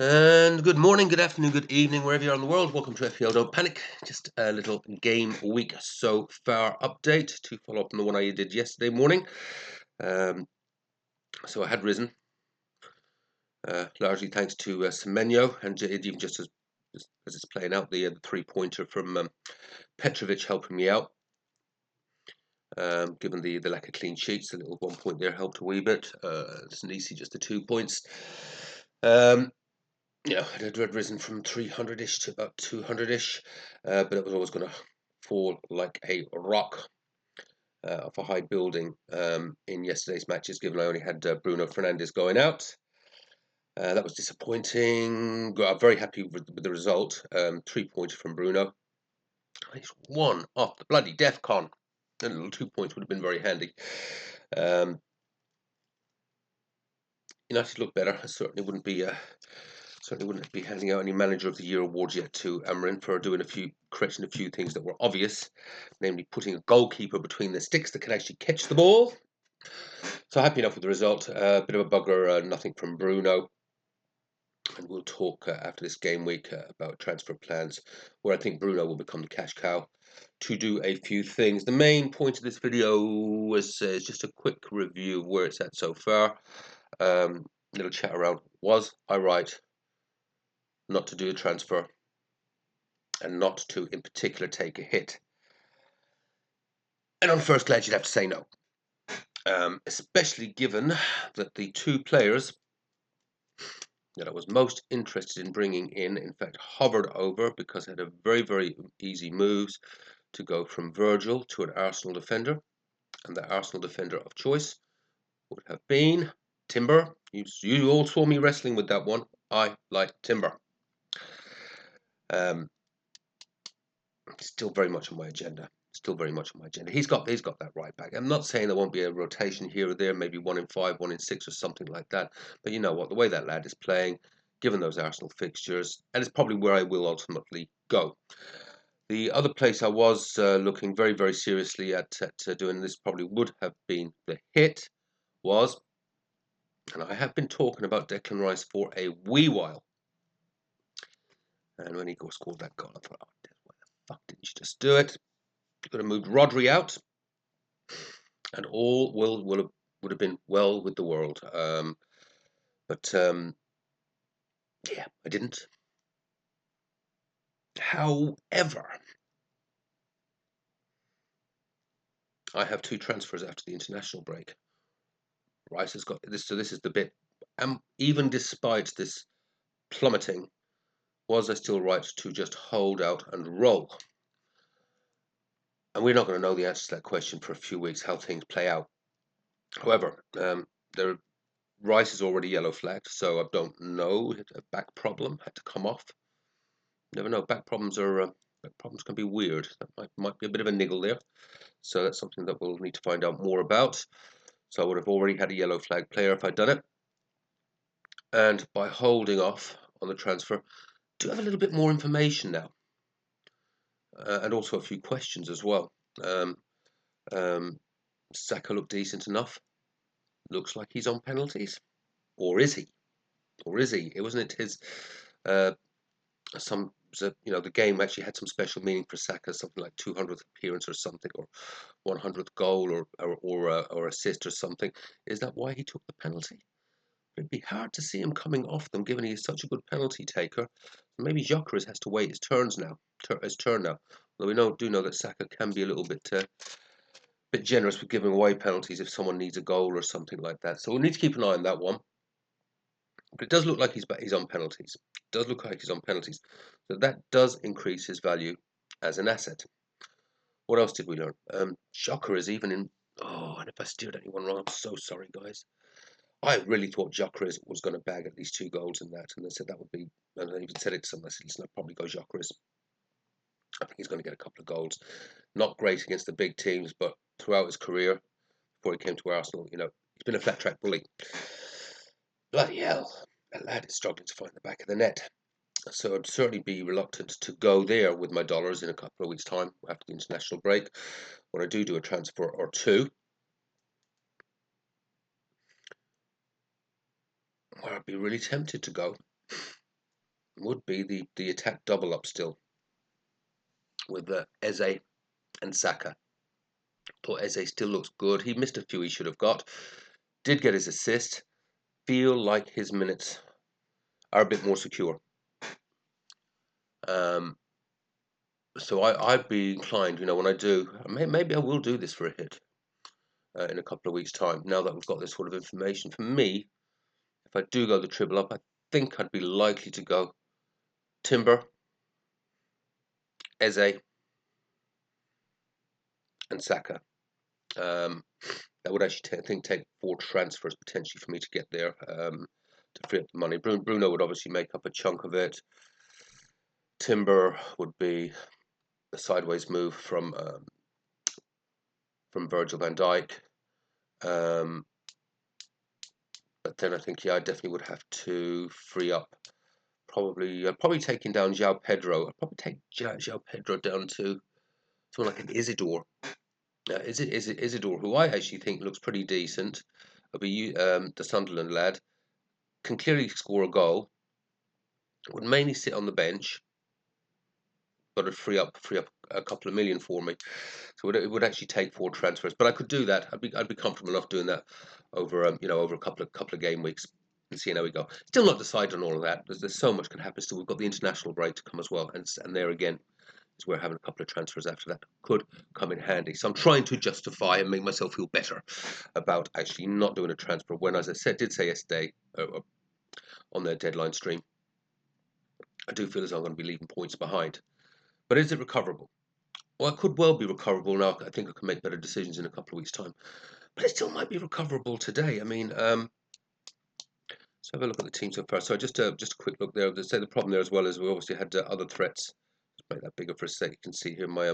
And good morning, good afternoon, good evening, wherever you are in the world. Welcome to FPL Don't Panic. Just a little game week so far update to follow up on the one I did yesterday morning. So I had risen, largely thanks to Semenyo, and even just as it's playing out, the three-pointer from Petrovic helping me out. Given the lack of clean sheets, the little 1 point there helped a wee bit. It's an easy, just the 2 points. Yeah, it had risen from 300-ish to about 200-ish, but it was always going to fall like a rock off a high building in yesterday's matches, given I only had Bruno Fernandes going out. That was disappointing. I'm very happy with the result. 3 points from Bruno. He's one off the bloody DEF CON. A little 2 points would have been very handy. United look better. I certainly wouldn't be handing out any Manager of the Year awards yet to Amarin for correcting a few things that were obvious, namely putting a goalkeeper between the sticks that can actually catch the ball. So happy enough with the result. A bit of a bugger, nothing from Bruno. And we'll talk after this game week about transfer plans, where I think Bruno will become the cash cow to do a few things. The main point of this video was just a quick review of where it's at so far. Little chat around, was I right not to do a transfer and not to in particular take a hit? And on first glance you'd have to say no, especially given that the two players that I was most interested in bringing in fact hovered over, because I had a very easy moves to go from Virgil to an Arsenal defender, and the Arsenal defender of choice would have been Timber. You all saw me wrestling with that one. I like Timber. Still very much on my agenda. He's got that right back. I'm not saying there won't be a rotation here or there, maybe 1 in 5, 1 in 6 or something like that. But you know what, the way that lad is playing, given those Arsenal fixtures, and it's probably where I will ultimately go. The other place I was looking very seriously at doing this, probably would have been the hit, was, and I have been talking about Declan Rice for a wee while. And when he scored that goal, I thought, oh, why the fuck didn't you just do it? You could have moved Rodri out, and all would have been well with the world. But yeah, I didn't. However, I have 2 transfers after the international break. Rice has got this, so this is the bit. Even despite this plummeting, was I still right to just hold out and roll? And we're not going to know the answer to that question for a few weeks, how things play out. However, Rice is already yellow flagged, so I don't know. A back problem had to come off. Never know. Back problems can be weird. That might be a bit of a niggle there. So that's something that we'll need to find out more about. So I would have already had a yellow flag player if I'd done it. And by holding off on the transfer, do have a little bit more information now, and also a few questions as well. Saka looked decent enough. Looks like he's on penalties, or is he? It wasn't it his the game actually had some special meaning for Saka, something like 200th appearance or something, or 100th goal or assist or something. Is that why he took the penalty? It'd be hard to see him coming off them, given he's such a good penalty taker. Maybe Gyökeres has to wait his turn now. Although we do know that Saka can be a little bit generous with giving away penalties if someone needs a goal or something like that. So we'll need to keep an eye on that one. But it does look like he's on penalties. So that does increase his value as an asset. What else did we learn? Gyökeres even in... Oh, and if I steered anyone wrong, I'm so sorry, guys. I really thought Gyökeres was going to bag at least 2 goals in that, and they said that would be... And I even said it to someone. I said, listen, I'll probably go Gyökeres. I think he's going to get a couple of goals. Not great against the big teams, but throughout his career, before he came to Arsenal, he's been a flat track bully. Bloody hell, that lad is struggling to find the back of the net. So I'd certainly be reluctant to go there with my dollars in a couple of weeks' time after the international break, when I do a transfer or two, where I'd be really tempted to go would be the attack double up still with Eze and Saka. Thought Eze still looks good. He missed a few he should have got. Did get his assist. Feel like his minutes are a bit more secure. Um, so I'd be inclined, when I do, maybe I will do this for a hit in a couple of weeks' time. Now that we've got this sort of information, for me, if I do go the triple up, I think I'd be likely to go Timber, Eze, and Saka. That would actually take 4 transfers potentially for me to get there to free up the money. Bruno would obviously make up a chunk of it. Timber would be a sideways move from Virgil van Dijk. But then I think, I definitely would have to free up. Probably taking down João Pedro. I'd probably take João Pedro down to someone like an Isidore. Isidore, who I actually think looks pretty decent. It'll be the Sunderland lad. Can clearly score a goal. Would mainly sit on the bench, but it'd free up a couple of million for me. So it would actually take 4 transfers, but I could do that. I'd be comfortable enough doing that over over a couple of game weeks and seeing how we go. Still not decided on all of that. There's so much can happen. Still, we've got the international break to come as well, and there again is where having a couple of transfers after that could come in handy. So I'm trying to justify and make myself feel better about actually not doing a transfer when, as I did say yesterday on their deadline stream, I do feel as though I'm going to be leaving points behind. But is it recoverable? Well, it could well be recoverable now. I think I can make better decisions in a couple of weeks' time. But it still might be recoverable today. I mean, let's have a look at the team so far. So just a quick look there. Let's say the problem there as well is we obviously had other threats. Let's make that bigger for a sec. You can see here my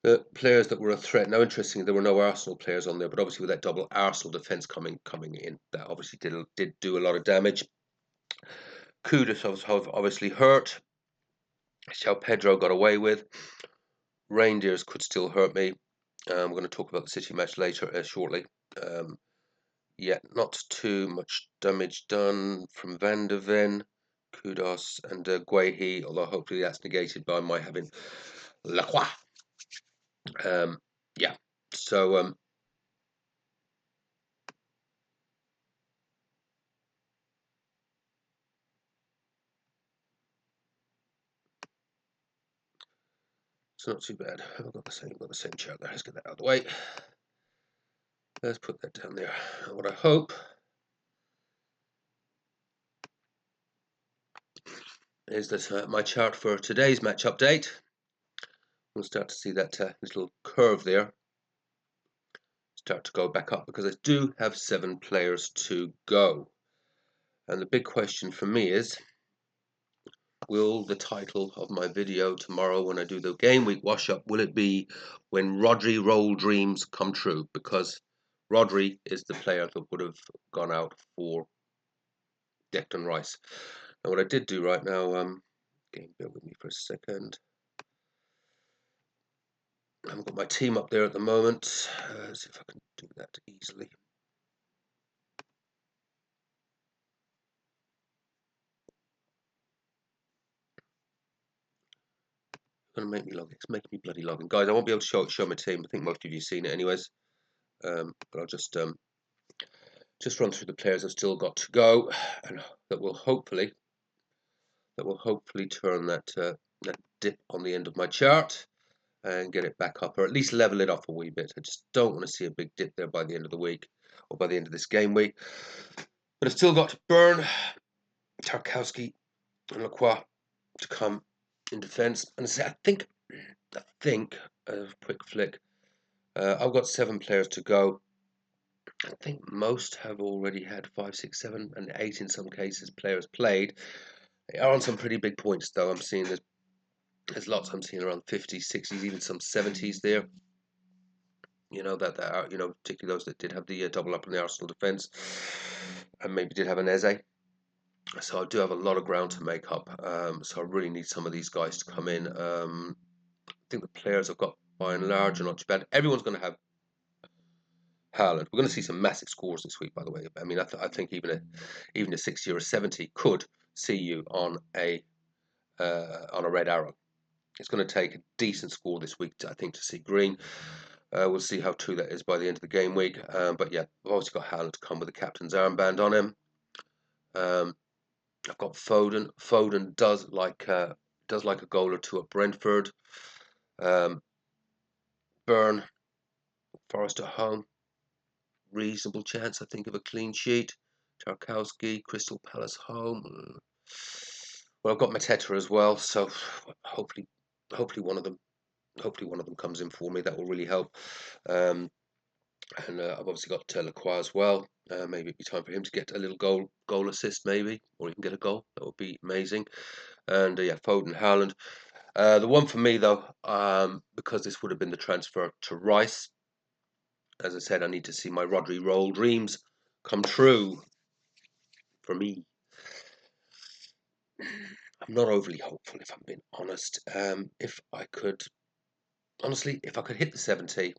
the players that were a threat. Now, interestingly, there were no Arsenal players on there, but obviously with that double Arsenal defence coming in, that obviously did do a lot of damage. Kudus was obviously hurt. João Pedro got away with. Reindeers could still hurt me. We're going to talk about the City match later, shortly. Yeah, not too much damage done from Van de Ven, Kudos, and Guehi, although hopefully that's negated by my having Lacroix. Yeah, so it's not too bad. I've got the same chart there. Let's get that out of the way. Let's put that down there. What I hope is that my chart for today's match update, we'll start to see that little curve there start to go back up, because I do have 7 players to go. And the big question for me is, will the title of my video tomorrow when I do the game week wash up, will it be when Rodri roll dreams come true? Because Rodri is the player that would have gone out for Declan Rice. And what I did do right now, game, bear with me for a second. I haven't got my team up there at the moment. Let's see if I can do that easily. Gonna make me log. It's making me bloody log in, guys. I won't be able to show my team. I think most of you've seen it, anyways. But I'll just run through the players I've still got to go, and that will hopefully turn that dip on the end of my chart and get it back up, or at least level it off a wee bit. I just don't want to see a big dip there by the end of the week, or by the end of this game week. But I've still got Byrne, Tarkowski, and Lacroix to come in defence. And I think, a quick flick. I've got 7 players to go. I think most have already had 5, 6, 7, and 8 in some cases players played. They are on some pretty big points, though. I'm seeing there's lots. I'm seeing around 50s, 60s, even some 70s there. That are, particularly those that did have the double up in the Arsenal defence, and maybe did have an Eze. So I do have a lot of ground to make up. So I really need some of these guys to come in. I think the players I've got by and large are not too bad. Everyone's going to Haaland. We're going to see some massive scores this week, by the way. I mean, I think even a 60 or a 70 could see you on a red arrow. It's going to take a decent score this week, I think, to see green. We'll see how true that is by the end of the game week. But yeah, I've obviously got Haaland to come with the captain's armband on him. I've got Foden. Foden does like a goal or two at Brentford. Burn, Forest at home. Reasonable chance, I think, of a clean sheet. Tarkowski, Crystal Palace home. Well, I've got Mateta as well, so hopefully, hopefully one of them, hopefully one of them comes in for me. That will really help. And I've obviously got Lacroix as well. Maybe it'd be time for him to get a little goal assist, maybe, or even get a goal. That would be amazing. And yeah, Foden, Haaland. The one for me though, because this would have been the transfer to Rice. As I said, I need to see my Rodri roll dreams come true for me. I'm not overly hopeful, if I'm being honest. If I could, honestly, if I could hit the 70,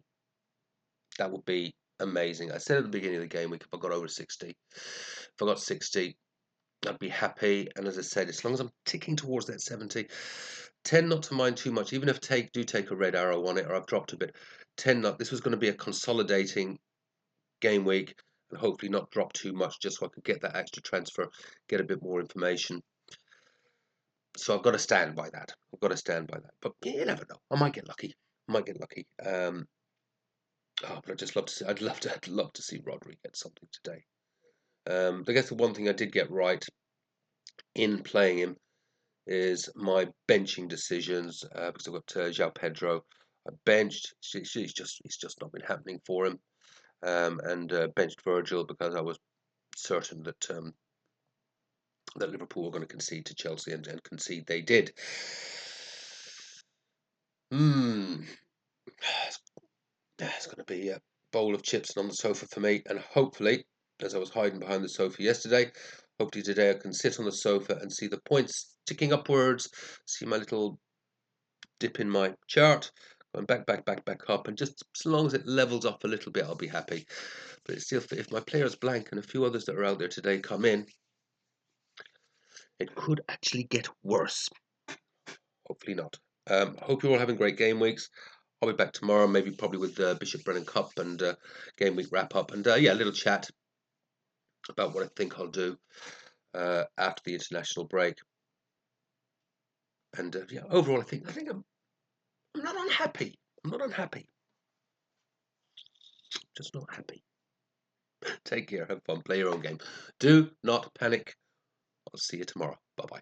that would be amazing. I said at the beginning of the game week, if I got over 60, if I got 60, I'd be happy. And as I said, as long as I'm ticking towards that 70, tend not to mind too much. Even if do take a red arrow on it, or I've dropped a bit, tend not. This was going to be a consolidating game week, and hopefully not drop too much, just so I could get that extra transfer, get a bit more information. So I've got to stand by that. I've got to stand by that. But you never know. I might get lucky. I might get lucky. But I'd just love to see. I'd love to see Rodri get something today. I guess the one thing I did get right in playing him is my benching decisions, because I've got João Pedro. I benched. It's just not been happening for him. And benched Virgil because I was certain that Liverpool were going to concede to Chelsea, and concede they did. It's going to be a bowl of chips on the sofa for me, and hopefully, as I was hiding behind the sofa yesterday, hopefully today I can sit on the sofa and see the points ticking upwards, see my little dip in my chart, going back up, and just as long as it levels off a little bit, I'll be happy. But it's still, if my players blank and a few others that are out there today come in, it could actually get worse. Hopefully not. Hope you're all having great game weeks. I'll be back tomorrow, maybe probably with Bishop Brennan Cup and game week wrap up, and yeah, a little chat about what I think I'll do after the international break. And yeah, overall, I think I'm not unhappy. I'm not unhappy. Just not happy. Take care. Have fun. Play your own game. Do not panic. I'll see you tomorrow. Bye bye.